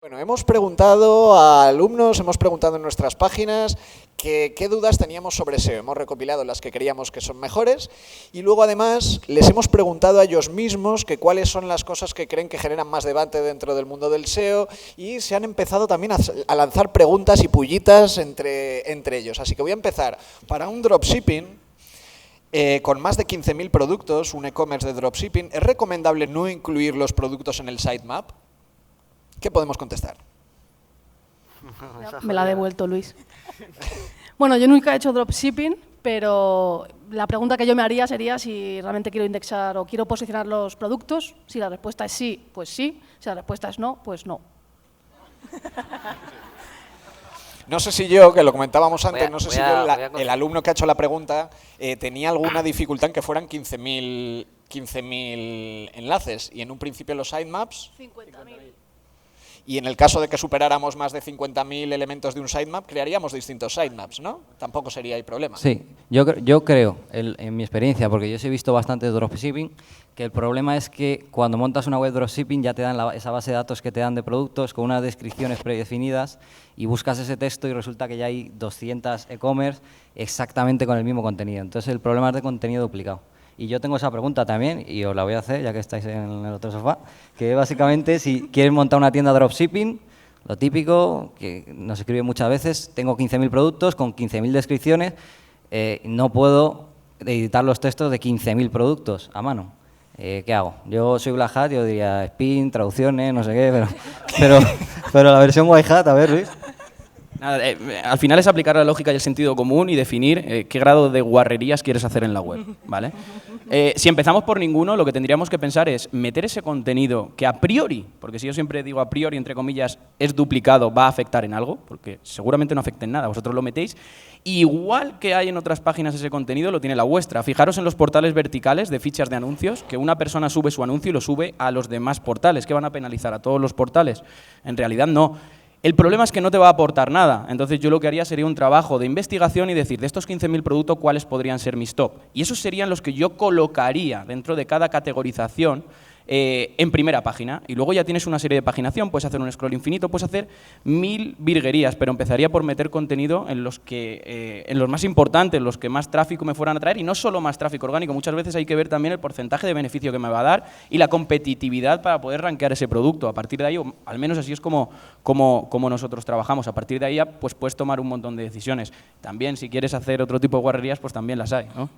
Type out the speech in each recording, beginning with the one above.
Bueno, hemos preguntado a alumnos, hemos preguntado en nuestras páginas qué dudas teníamos sobre SEO. Hemos recopilado las que creíamos que son mejores y luego además les hemos preguntado a ellos mismos cuáles son las cosas que creen que generan más debate dentro del mundo del SEO y se han empezado también a lanzar preguntas y pullitas entre ellos. Así que voy a empezar. Para un dropshipping con más de 15.000 productos, un e-commerce de dropshipping, ¿es recomendable no incluir los productos en el sitemap? ¿Qué podemos contestar? Me la ha devuelto Luis. Bueno, yo nunca he hecho dropshipping, pero la pregunta que yo me haría sería si realmente quiero indexar o quiero posicionar los productos. Si la respuesta es sí, pues sí. Si la respuesta es no, pues no. No sé si yo, que lo comentábamos antes, no sé si yo, el alumno que ha hecho la pregunta tenía alguna dificultad en que fueran 15.000 enlaces y en un principio los sitemaps 50.000. Y en el caso de que superáramos más de 50.000 elementos de un sitemap, crearíamos distintos sitemaps, ¿no? Tampoco sería el problema. Sí, yo creo, en mi experiencia, porque yo sí he visto bastante dropshipping, que el problema es que cuando montas una web dropshipping ya te dan esa base de datos que te dan de productos con unas descripciones predefinidas y buscas ese texto y resulta que ya hay 200 e-commerce exactamente con el mismo contenido. Entonces el problema es de contenido duplicado. Y yo tengo esa pregunta también, y os la voy a hacer, ya que estáis en el otro sofá, que básicamente, si quieres montar una tienda dropshipping, lo típico, que nos escribe muchas veces, tengo 15.000 productos con 15.000 descripciones, no puedo editar los textos de 15.000 productos a mano. ¿Qué hago? Yo soy Black Hat, yo diría spin, traducciones, no sé qué, pero la versión White Hat, a ver, Luis. Nada, al final es aplicar la lógica y el sentido común y definir qué grado de guarrerías quieres hacer en la web, ¿vale? Si empezamos por ninguno, lo que tendríamos que pensar es meter ese contenido que a priori, porque si yo siempre digo a priori, entre comillas, es duplicado, va a afectar en algo, porque seguramente no afecta en nada, vosotros lo metéis, igual que hay en otras páginas ese contenido, lo tiene la vuestra. Fijaros en los portales verticales de fichas de anuncios, que una persona sube su anuncio y lo sube a los demás portales. ¿Qué van a penalizar? ¿A todos los portales? En realidad no. El problema es que no te va a aportar nada, entonces yo lo que haría sería un trabajo de investigación y decir, de estos 15.000 productos, ¿cuáles podrían ser mis top? Y esos serían los que yo colocaría dentro de cada categorización en primera página. Y luego ya tienes una serie de paginación, puedes hacer un scroll infinito, puedes hacer 1000 virguerías, pero empezaría por meter contenido en los más importantes, los que más tráfico me fueran a traer, y no solo más tráfico orgánico, muchas veces hay que ver también el porcentaje de beneficio que me va a dar y la competitividad para poder rankear ese producto. A partir de ahí, o al menos así es como nosotros trabajamos, a partir de ahí pues puedes tomar un montón de decisiones. También, si quieres hacer otro tipo de guarrerías, pues también las hay, ¿no?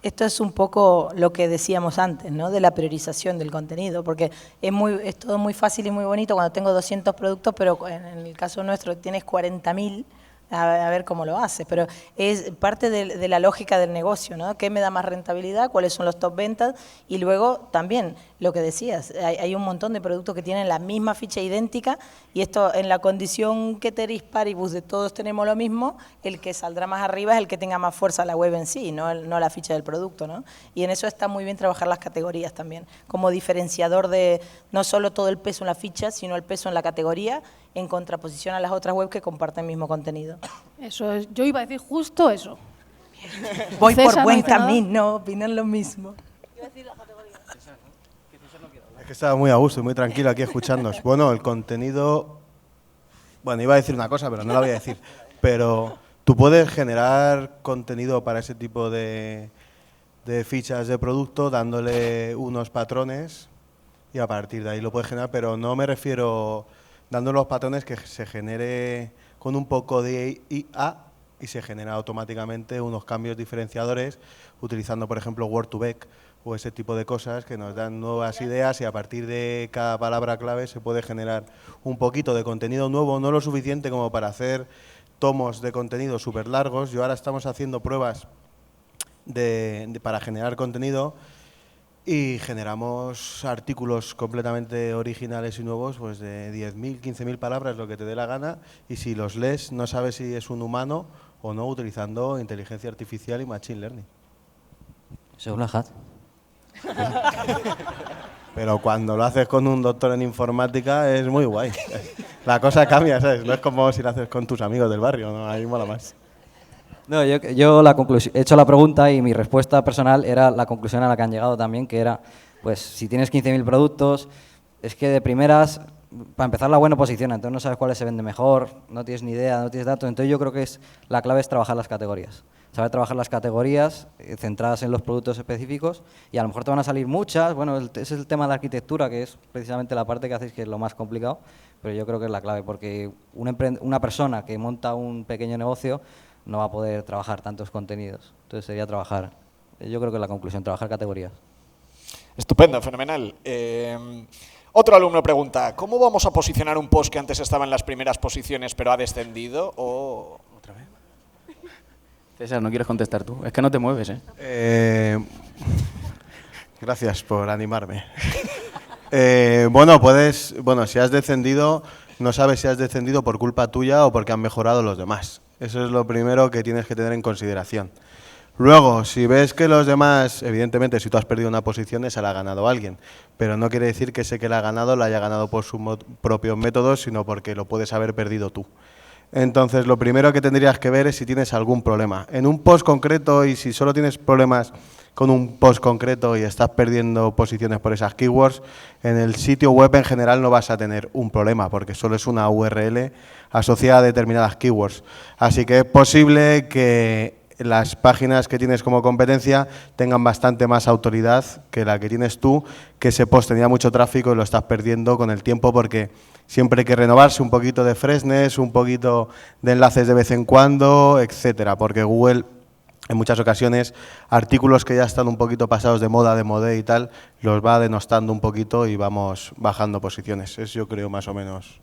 Esto es un poco lo que decíamos antes, ¿no? De la priorización del contenido, porque es todo muy fácil y muy bonito cuando tengo 200 productos, pero en el caso nuestro tienes 40.000, a ver cómo lo haces, pero es parte de la lógica del negocio, ¿no? ¿Qué me da más rentabilidad? ¿Cuáles son los top ventas? Y luego también lo que decías, hay un montón de productos que tienen la misma ficha idéntica y esto en la condición ceteris paribus de todos tenemos lo mismo, el que saldrá más arriba es el que tenga más fuerza la web en sí, no la ficha del producto, ¿no? Y en eso está muy bien trabajar las categorías también, como diferenciador de no solo todo el peso en la ficha, sino el peso en la categoría, en contraposición a las otras webs que comparten el mismo contenido. Eso es, yo iba a decir justo eso. Voy César, por buen no dice nada. camino, opinan lo mismo. Es que estaba muy a gusto y muy tranquilo aquí escuchándonos. Bueno, el contenido... Bueno, iba a decir una cosa, pero no la voy a decir. Pero tú puedes generar contenido para ese tipo de fichas de producto dándole unos patrones y a partir de ahí lo puedes generar, pero no me refiero dando los patrones que se genere con un poco de IA y se genera automáticamente unos cambios diferenciadores utilizando, por ejemplo, Word2Vec o ese tipo de cosas que nos dan nuevas ideas y a partir de cada palabra clave se puede generar un poquito de contenido nuevo, no lo suficiente como para hacer tomos de contenido súper largos. Yo ahora estamos haciendo pruebas para generar contenido y generamos artículos completamente originales y nuevos, pues de 10.000, 15.000 palabras, lo que te dé la gana, y si los lees no sabes si es un humano o no, utilizando inteligencia artificial y machine learning. Soy Black Hat. Pero cuando lo haces con un doctor en informática es muy guay. La cosa cambia, ¿sabes? No es como si lo haces con tus amigos del barrio, ¿no? Ahí mola más. No, yo he hecho la pregunta y mi respuesta personal era la conclusión a la que han llegado también, que era, pues si tienes 15.000 productos, es que de primeras para empezar, la web no posiciona, entonces no sabes cuáles se vende mejor, no tienes ni idea, no tienes datos. Entonces yo creo que la clave es trabajar las categorías. Saber trabajar las categorías centradas en los productos específicos, y a lo mejor te van a salir muchas. Bueno, ese es el tema de la arquitectura, que es precisamente la parte que hacéis que es lo más complicado, pero yo creo que es la clave, porque una persona que monta un pequeño negocio no va a poder trabajar tantos contenidos. Entonces sería trabajar, yo creo que es la conclusión, trabajar categorías. Estupendo, fenomenal. Otro alumno pregunta, ¿cómo vamos a posicionar un post que antes estaba en las primeras posiciones pero ha descendido? ¿Otra vez? César, no quieres contestar tú. Es que no te mueves, ¿eh? Gracias por animarme. Bueno, si has descendido, no sabes si has descendido por culpa tuya o porque han mejorado los demás. Eso es lo primero que tienes que tener en consideración. Luego, si ves que los demás, evidentemente, si tú has perdido una posición, esa la ha ganado alguien, pero no quiere decir que ese que la ha ganado la haya ganado por sus propios métodos, sino porque lo puedes haber perdido tú. Entonces, lo primero que tendrías que ver es si tienes algún problema. En un post concreto, y si solo tienes problemas con un post concreto y estás perdiendo posiciones por esas keywords, en el sitio web en general no vas a tener un problema, porque solo es una URL asociada a determinadas keywords. Así que es posible que las páginas que tienes como competencia tengan bastante más autoridad que la que tienes tú, que ese post tenía mucho tráfico y lo estás perdiendo con el tiempo, porque siempre hay que renovarse un poquito de freshness, un poquito de enlaces de vez en cuando, etcétera, porque Google en muchas ocasiones artículos que ya están un poquito pasados de moda y tal, los va denostando un poquito y vamos bajando posiciones. Es, yo creo, más o menos.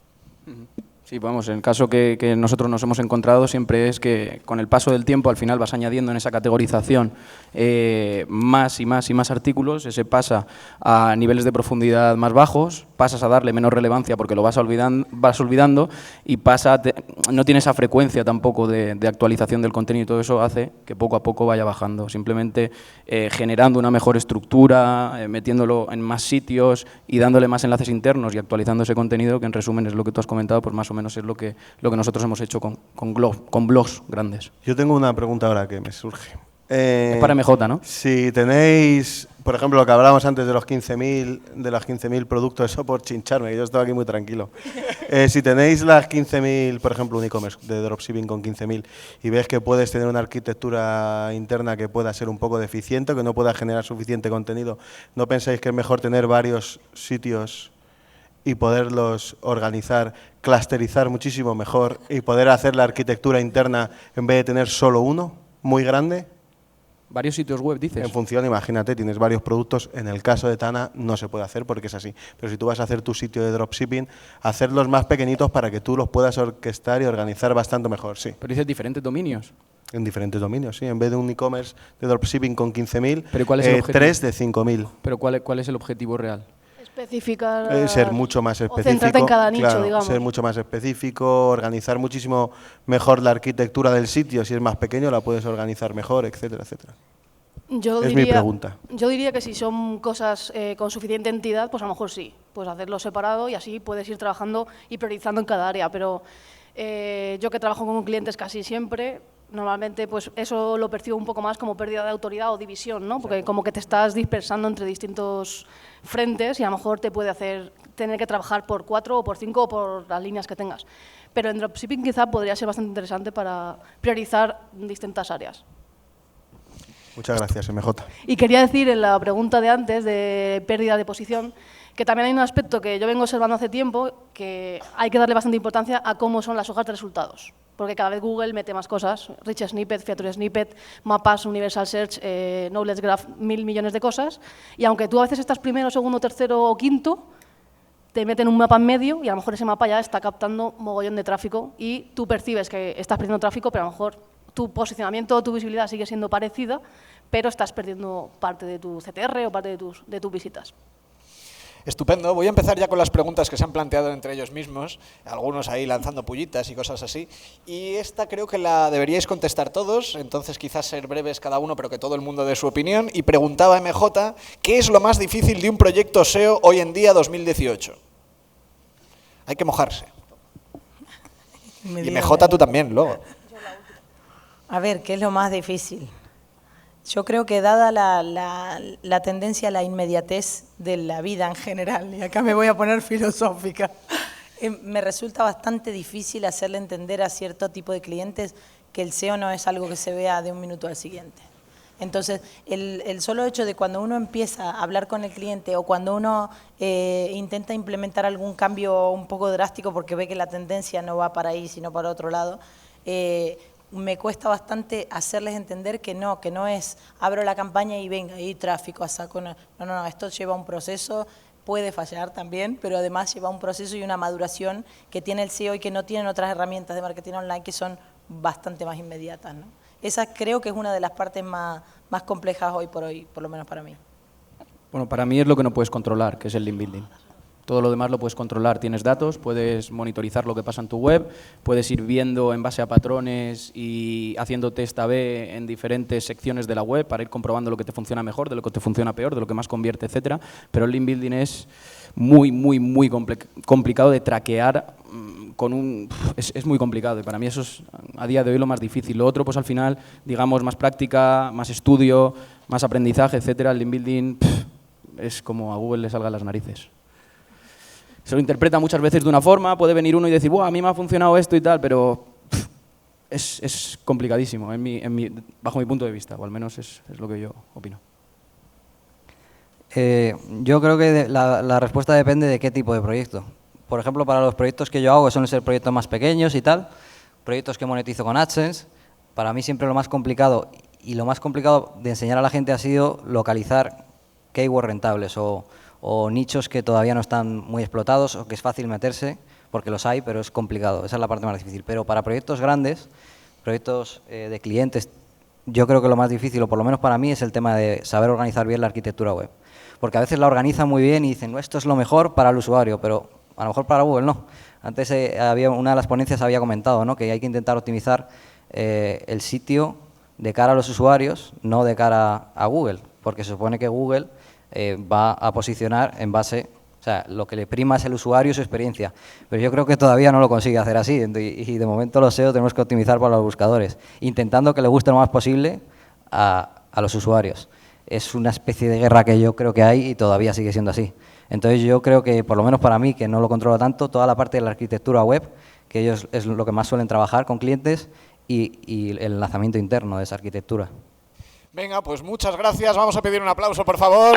Sí, vamos, el caso que nosotros nos hemos encontrado siempre es que con el paso del tiempo al final vas añadiendo en esa categorización más y más artículos, se pasa a niveles de profundidad más bajos, pasas a darle menos relevancia porque lo vas olvidando y no tiene esa frecuencia tampoco de actualización del contenido, y todo eso hace que poco a poco vaya bajando, simplemente generando una mejor estructura, metiéndolo en más sitios y dándole más enlaces internos y actualizando ese contenido, que en resumen es lo que tú has comentado, pues más o menos es lo que nosotros hemos hecho con blogs grandes. Yo tengo una pregunta ahora que me surge. Es para MJ, ¿no? Si tenéis, por ejemplo, lo que hablábamos antes de los 15.000 productos, eso por chincharme, que yo estaba aquí muy tranquilo. Si tenéis las 15.000, por ejemplo, un e-commerce de dropshipping con 15.000 y ves que puedes tener una arquitectura interna que pueda ser un poco deficiente, que no pueda generar suficiente contenido, ¿no pensáis que es mejor tener varios sitios y poderlos organizar, clusterizar muchísimo mejor y poder hacer la arquitectura interna en vez de tener solo uno muy grande? Varios sitios web, dices. En función, imagínate, tienes varios productos. En el caso de Tana no se puede hacer porque es así. Pero si tú vas a hacer tu sitio de dropshipping, hacerlos más pequeñitos para que tú los puedas orquestar y organizar bastante mejor, sí. Pero dices diferentes dominios. En diferentes dominios, sí. En vez de un e-commerce de dropshipping con 15.000, ¿Pero cuál es el objetivo? 3 de 5.000. ¿Pero cuál es el objetivo real? Especificar. Ser mucho más específico. O centrarte en cada nicho, claro, digamos. ser mucho más específico, organizar muchísimo mejor la arquitectura del sitio. Si es más pequeño, la puedes organizar mejor, etcétera, etcétera. Es mi pregunta. Yo diría que si son cosas con suficiente entidad, pues a lo mejor sí. Pues hacerlo separado y así puedes ir trabajando y priorizando en cada área. Pero yo que trabajo con clientes casi siempre, normalmente pues eso lo percibo un poco más como pérdida de autoridad o división, ¿no? Porque como que te estás dispersando entre distintos frentes y a lo mejor te puede hacer tener que trabajar por 4 o por 5 o por las líneas que tengas. Pero en dropshipping quizá podría ser bastante interesante para priorizar distintas áreas. Muchas gracias, MJ. Y quería decir en la pregunta de antes, de pérdida de posición, que también hay un aspecto que yo vengo observando hace tiempo, que hay que darle bastante importancia a cómo son las hojas de resultados. Porque cada vez Google mete más cosas, Rich Snippet, Feature Snippet, mapas, Universal Search, Knowledge Graph, 1.000 millones de cosas. Y aunque tú a veces estás primero, segundo, tercero o quinto, te meten un mapa en medio y a lo mejor ese mapa ya está captando mogollón de tráfico y tú percibes que estás perdiendo tráfico, pero a lo mejor tu posicionamiento o tu visibilidad sigue siendo parecida, pero estás perdiendo parte de tu CTR o parte de tus visitas. Estupendo. Voy a empezar ya con las preguntas que se han planteado entre ellos mismos, algunos ahí lanzando pullitas y cosas así. Y esta creo que la deberíais contestar todos, entonces quizás ser breves cada uno, pero que todo el mundo dé su opinión. Y preguntaba MJ, ¿qué es lo más difícil de un proyecto SEO hoy en día, 2018? Hay que mojarse. Y MJ tú también, luego. A ver, ¿qué es lo más difícil? Yo creo que dada la tendencia a la inmediatez de la vida en general, y acá me voy a poner filosófica, Me resulta bastante difícil hacerle entender a cierto tipo de clientes que el SEO no es algo que se vea de un minuto al siguiente. Entonces, el solo hecho de cuando uno empieza a hablar con el cliente o cuando uno intenta implementar algún cambio un poco drástico porque ve que la tendencia no va para ahí, sino para otro lado, me cuesta bastante hacerles entender que no es abro la campaña y venga, y tráfico a saco. No, esto lleva un proceso, puede fallar también, pero además lleva un proceso y una maduración que tiene el SEO y que no tienen otras herramientas de marketing online que son bastante más inmediatas, ¿no? Esa creo que es una de las partes más complejas hoy por hoy, por lo menos para mí. Bueno, para mí es lo que no puedes controlar, que es el link building. Todo lo demás lo puedes controlar. Tienes datos, puedes monitorizar lo que pasa en tu web, puedes ir viendo en base a patrones y haciendo test A/B en diferentes secciones de la web para ir comprobando lo que te funciona mejor, de lo que te funciona peor, de lo que más convierte, etcétera. Pero el link building es muy complicado de traquear. Es muy complicado y para mí eso es a día de hoy lo más difícil. Lo otro, pues al final, digamos, más práctica, más estudio, más aprendizaje, etcétera. El link building es como a Google le salga las narices. Se lo interpreta muchas veces de una forma, puede venir uno y decir, a mí me ha funcionado esto y tal, pero es complicadísimo bajo mi punto de vista, o al menos es lo que yo opino. Yo creo que la respuesta depende de qué tipo de proyecto. Por ejemplo, para los proyectos que yo hago, que suelen ser proyectos más pequeños y tal, proyectos que monetizo con AdSense, para mí siempre lo más complicado de enseñar a la gente ha sido localizar keywords rentables o nichos que todavía no están muy explotados o que es fácil meterse, porque los hay, pero es complicado. Esa es la parte más difícil. Pero para proyectos grandes, proyectos de clientes, yo creo que lo más difícil, o por lo menos para mí, es el tema de saber organizar bien la arquitectura web. Porque a veces la organizan muy bien y dicen, no, esto es lo mejor para el usuario, pero a lo mejor para Google no. Antes una de las ponencias había comentado, ¿no?, que hay que intentar optimizar el sitio de cara a los usuarios, no de cara a Google, porque se supone que Google va a posicionar en base, o sea, lo que le prima es el usuario y su experiencia, pero yo creo que todavía no lo consigue hacer así y de momento los SEO tenemos que optimizar para los buscadores, intentando que le guste lo más posible a los usuarios. Es una especie de guerra que yo creo que hay y todavía sigue siendo así. Entonces yo creo que, por lo menos para mí, que no lo controlo tanto, toda la parte de la arquitectura web, que ellos es lo que más suelen trabajar con clientes, y el enlazamiento interno de esa arquitectura. Venga, pues muchas gracias. Vamos a pedir un aplauso, por favor.